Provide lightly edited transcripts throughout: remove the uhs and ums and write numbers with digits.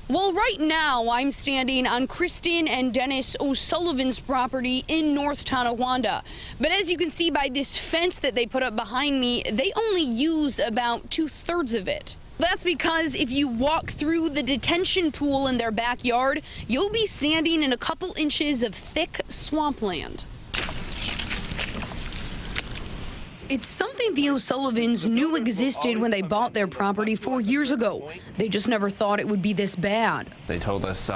Well, right now I'm standing on Kristen and Dennis O'Sullivan's property in North Tonawanda. But as you can see by this fence that they put up behind me, they only use about 2/3 of it. That's because if you walk through the detention pool in their backyard, you'll be standing in a couple inches of thick swampland. It's something the O'Sullivans knew existed when they bought their property 4 years ago. They just never thought it would be this bad. They told us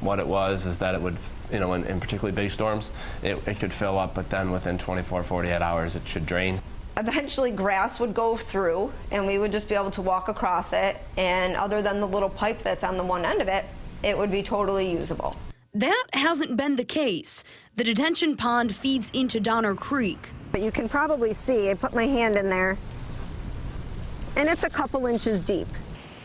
what it was is that it would, in particularly big storms, it could fill up, but then within 24, 48 hours it should drain. Eventually grass would go through and we would just be able to walk across it, and other than the little pipe that's on the one end of it, it would be totally usable. That hasn't been the case. The detention pond feeds into Donner Creek. But you can probably see, I put my hand in there, and it's a couple inches deep.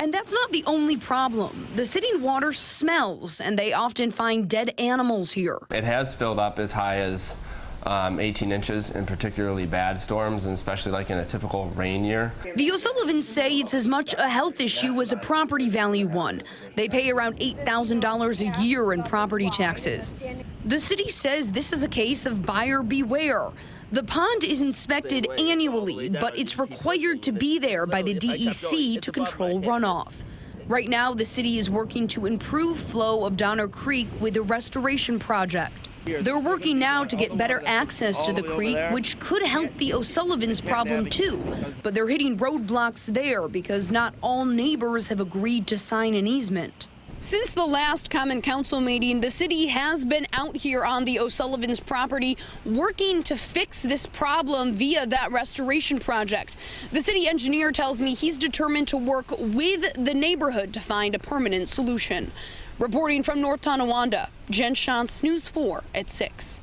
And that's not the only problem. The city water smells, and they often find dead animals here. It has filled up as high as 18 inches in particularly bad storms, and especially like in a typical rain year. The O'Sullivans say it's as much a health issue as a property value one. They pay around $8,000 a year in property taxes. The city says this is a case of buyer beware. The pond is inspected annually, but it's required to be there by the DEC to control runoff. Right now, the city is working to improve flow of Donner Creek with a restoration project. They're working now to get better access to the creek, which could help the O'Sullivans' problem too. But they're hitting roadblocks there because not all neighbors have agreed to sign an easement. Since the last Common Council meeting, the city has been out here on the O'Sullivans' property working to fix this problem via that restoration project. The city engineer tells me he's determined to work with the neighborhood to find a permanent solution. Reporting from North Tonawanda, Jen Shantz, News 4 at 6.